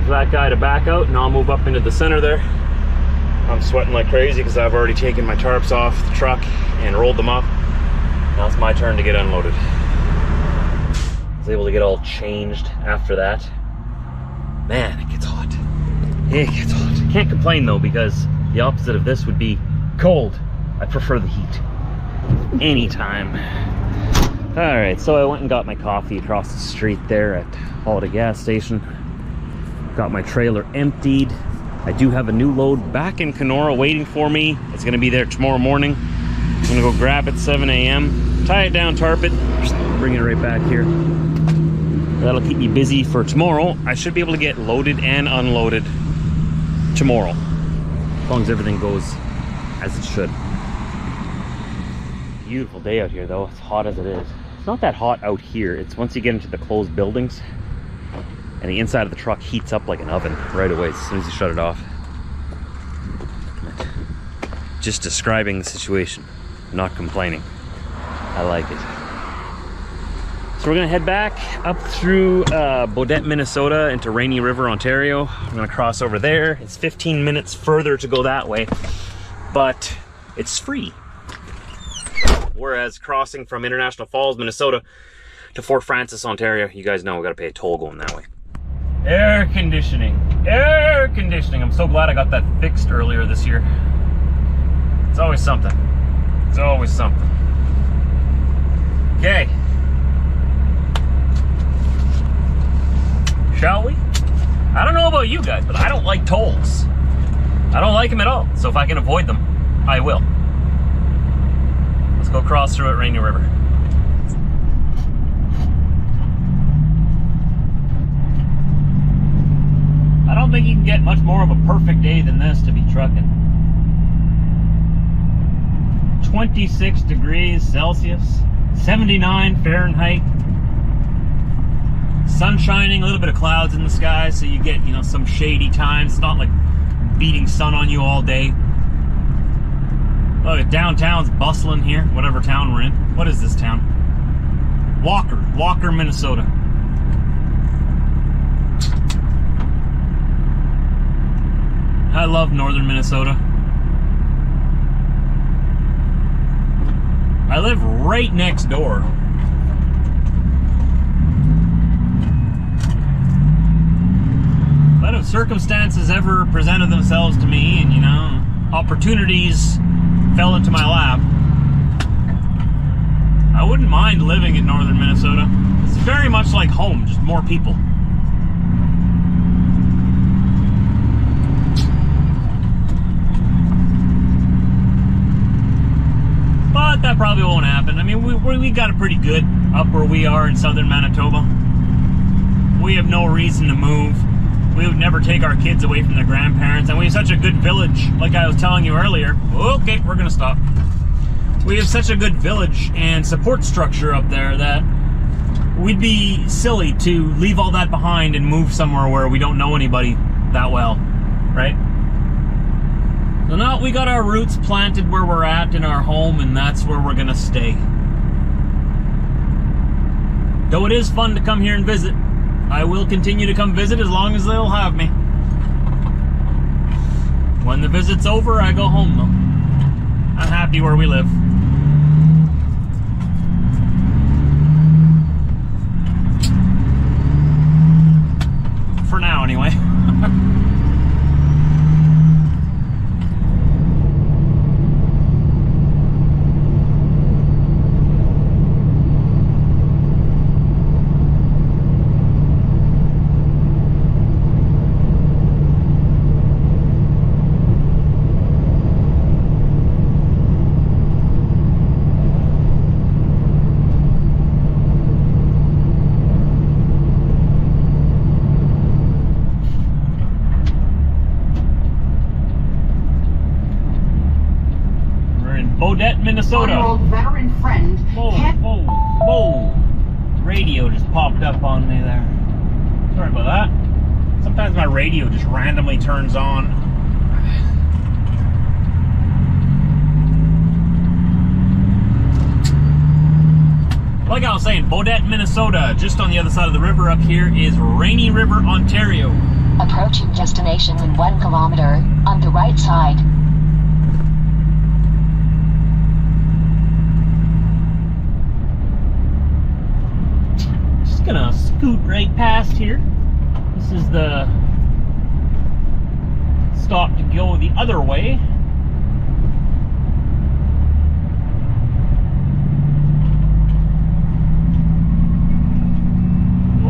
for that guy to back out and I'll move up into the center there. I'm sweating like crazy because I've already taken my tarps off the truck and rolled them up. Now it's my turn to get unloaded. I was able to get all changed after that. Man, it gets hot. It gets hot. Can't complain though, because the opposite of this would be cold. I prefer the heat. Anytime. Alright, so I went and got my coffee across the street there at Holiday Gas Station. Got my trailer emptied. I do have a new load back in Kenora waiting for me. It's going to be there tomorrow morning. I'm going to go grab it 7 a.m. tie it down, tarp it, just bring it right back here. That'll keep me busy for tomorrow. I should be able to get loaded and unloaded tomorrow, as long as everything goes as it should. Beautiful day out here though, as hot as it is. It's not that hot out here. It's once you get into the closed buildings and the inside of the truck heats up like an oven right away as soon as you shut it off. Just describing the situation, not complaining. I like it. So we're gonna head back up through Baudette, Minnesota into Rainy River, Ontario. I'm gonna cross over there. It's 15 minutes further to go that way, but it's free. Whereas crossing from International Falls, Minnesota to Fort Francis, Ontario, you guys know we gotta pay a toll going that way. Air conditioning, air conditioning. I'm so glad I got that fixed earlier this year. It's always something. It's always something. Okay. Shall we? I don't know about you guys, but I don't like tolls. I don't like them at all. So if I can avoid them, I will. Let's go cross through at Rainy River. I don't think you can get much more of a perfect day than this to be trucking. 26 degrees Celsius, 79 Fahrenheit. Sun shining, a little bit of clouds in the sky, so you get, you know, some shady times. It's not like beating sun on you all day. Look, downtown's bustling here, whatever town we're in. What is this town? Walker, Minnesota. I love northern Minnesota. I live right next door. But if circumstances ever presented themselves to me and, you know, opportunities fell into my lap, I wouldn't mind living in northern Minnesota. It's very much like home, just more people. But that probably won't happen. I mean, we got it pretty good up where we are in southern Manitoba. We have no reason to move. We would never take our kids away from their grandparents, and we have such a good village, like I was telling you earlier. Okay, we're gonna stop. We have such a good village and support structure up there that we'd be silly to leave all that behind and move somewhere where we don't know anybody that well, right? So now we got our roots planted where we're at in our home, and that's where we're gonna stay. Though it is fun to come here and visit, I will continue to come visit as long as they'll have me. When the visit's over, I go home though. I'm happy where we live. For now, anyway. Baudette, Minnesota. Our old veteran friend. Whoa. Radio just popped up on me there. Sorry about that. Sometimes my radio just randomly turns on. Like I was saying, Baudette, Minnesota. Just on the other side of the river up here is Rainy River, Ontario. Approaching destination in 1 kilometer, on the right side. Just gonna scoot right past here. This is the stop to go the other way.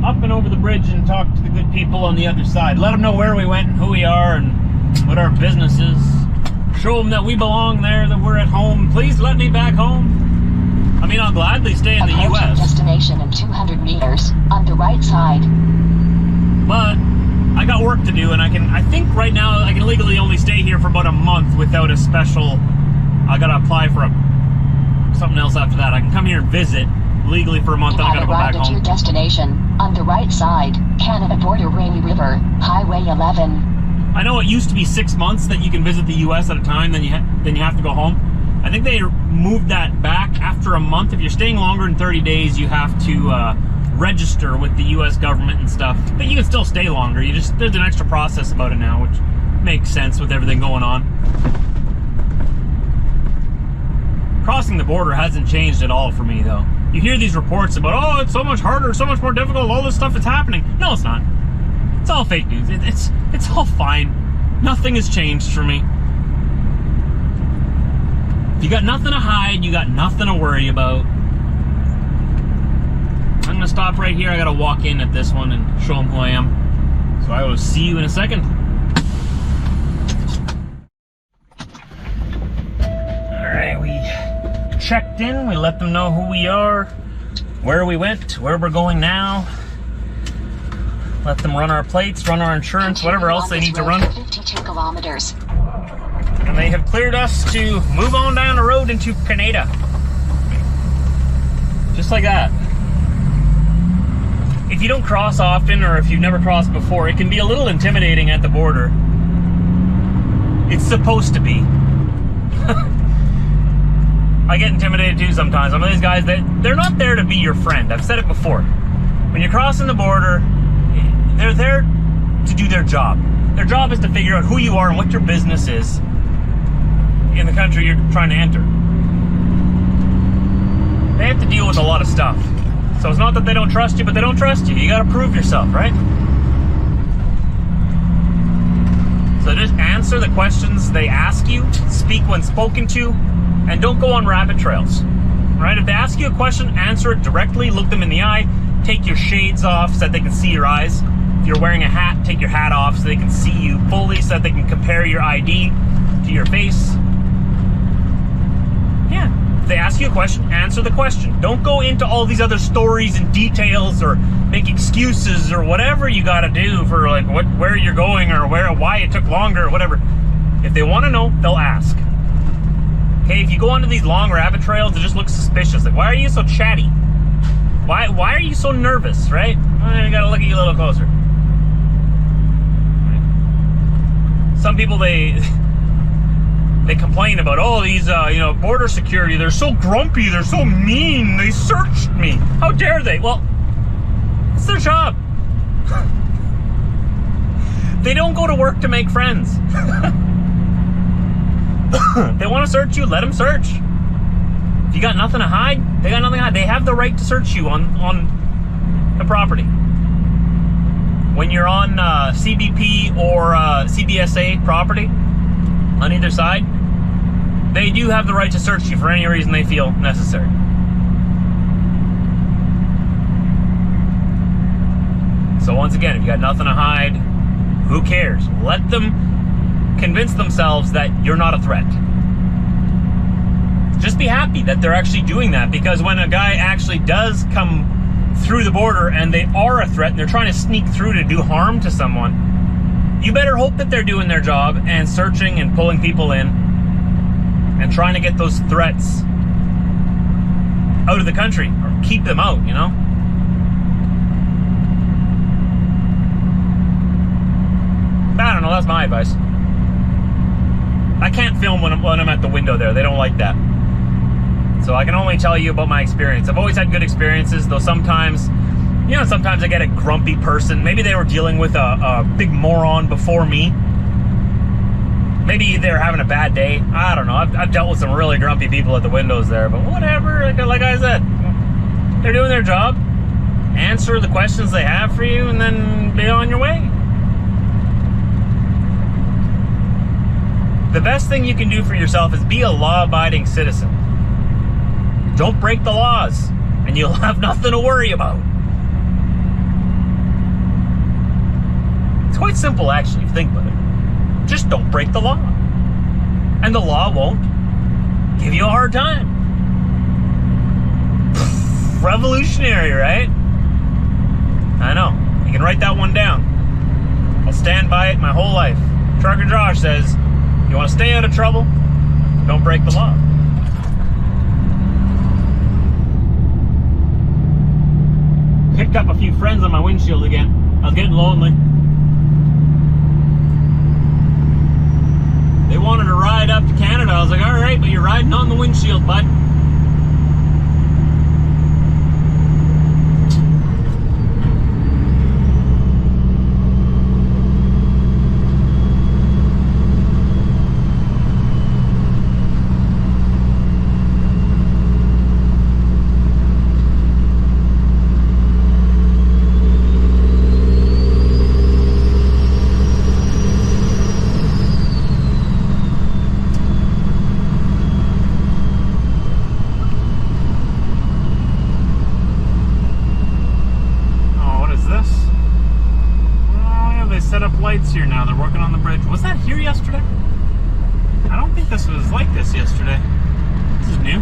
Up and over the bridge and talk to the good people on the other side. Let them know where we went and who we are and what our business is. Show them that we belong there, that we're at home. Please let me back home. I mean, I'll gladly stay in the U.S. Destination in 200 meters, on the right side. But I got work to do, and I think right now I can legally only stay here for about a month without a special. I gotta apply for something else after that. I can come here and visit legally for a month, and I gotta go back home. At your destination, on the right side, Canada border, Rainy River, Highway 11. I know it used to be 6 months that you can visit the U.S. at a time, then you have to go home. I think they moved that back after a month. If you're staying longer than 30 days, you have to register with the U.S. government and stuff. But you can still stay longer. There's an extra process about it now, which makes sense with everything going on. Crossing the border hasn't changed at all for me, though. You hear these reports about, oh, it's so much harder, so much more difficult, all this stuff is happening. No, it's not. It's all fake news. It's all fine. Nothing has changed for me. If you got nothing to hide, you got nothing to worry about. I'm gonna stop right here. I gotta walk in at this one and show them who I am. So I will see you in a second. Alright, we checked in, we let them know who we are, where we went, where we're going now. Let them run our plates, run our insurance, whatever else they need to run. 52 kilometers. And they have cleared us to move on down the road into Canada. Just like that. If you don't cross often, or if you've never crossed before, it can be a little intimidating at the border. It's supposed to be. I get intimidated too sometimes. I'm one of these guys that they're not there to be your friend. I've said it before. When you're crossing the border, they're there to do their job. Their job is to figure out who you are and what your business is in the country you're trying to enter. They have to deal with a lot of stuff. So it's not that they don't trust you, but they don't trust you. You gotta prove yourself, right? So just answer the questions they ask you, speak when spoken to, and don't go on rabbit trails, right? If they ask you a question, answer it directly, look them in the eye, take your shades off so that they can see your eyes. If you're wearing a hat, take your hat off so they can see you fully, so that they can compare your ID to your face. Yeah, if they ask you a question, answer the question. Don't go into all these other stories and details or make excuses or whatever you gotta do for like where you're going or why it took longer or whatever. If they wanna know, they'll ask. Okay, if you go onto these long rabbit trails, it just looks suspicious. Like, why are you so chatty? Why are you so nervous, right? Well, I gotta look at you a little closer. Some people, they complain about, oh, these, border security, they're so grumpy, they're so mean, they searched me. How dare they? Well, it's their job. They don't go to work to make friends. They want to search you, let them search. If you got nothing to hide, they got nothing to hide. They have the right to search you on the property. When you're on CBP or CBSA property, on either side, they do have the right to search you for any reason they feel necessary. So once again, if you got nothing to hide, who cares? Let them convince themselves that you're not a threat. Just be happy that they're actually doing that, because when a guy actually does come through the border and they are a threat and they're trying to sneak through to do harm to someone, you better hope that they're doing their job and searching and pulling people in and trying to get those threats out of the country, or keep them out, you know? I don't know, that's my advice. I can't film when I'm at the window there. They don't like that. So I can only tell you about my experience. I've always had good experiences, though sometimes, You know, sometimes I get a grumpy person. Maybe they were dealing with a big moron before me. Maybe they're having a bad day. I don't know. I've dealt with some really grumpy people at the windows there, but whatever. Like I said, they're doing their job. Answer the questions they have for you, and then be on your way. The best thing you can do for yourself is be a law-abiding citizen. Don't break the laws, and you'll have nothing to worry about. It's quite simple, actually, if you think about it. Just don't break the law. And the law won't give you a hard time. Revolutionary, right? I know. You can write that one down. I'll stand by it my whole life. Trucker Josh says, you want to stay out of trouble? Don't break the law. Picked up a few friends on my windshield again. I was getting lonely. They wanted to ride up to Canada. I was like, all right, but you're riding on the windshield, bud. Here now, they're working on the bridge. Was that here yesterday? I don't think this was like this yesterday. This is new.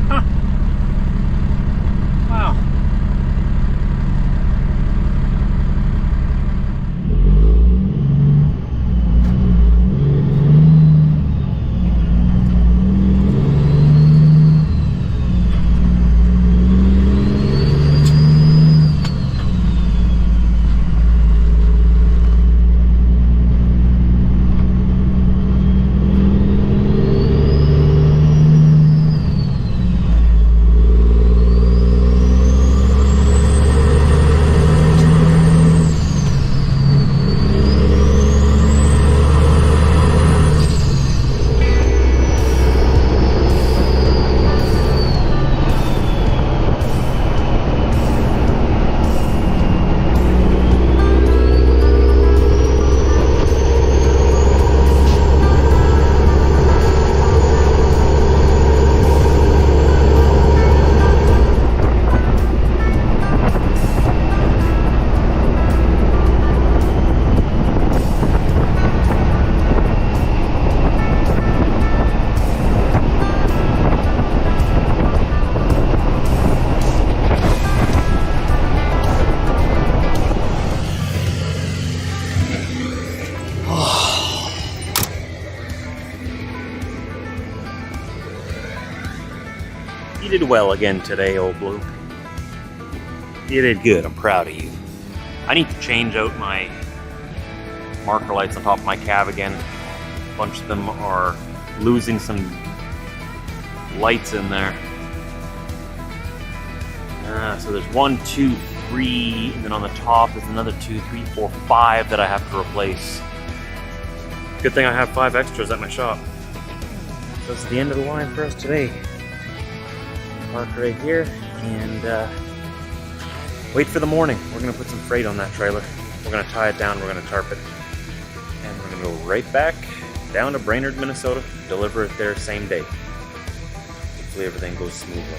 Huh. Wow. You did well again today, old blue. You did good. I'm proud of you. I need to change out my marker lights on top of my cab again. A bunch of them are losing some lights in there. So there's 1, 2, 3, and then on the top there's another 2, 3, 4, 5 that I have to replace. Good thing I have 5 extras at my shop. So that's the end of the line for us today. Park right here and wait for the morning. We're going to put some freight on that trailer. We're going to tie it down, we're going to tarp it, and we're going to go right back down to Brainerd, Minnesota, deliver it there same day. Hopefully everything goes smoothly.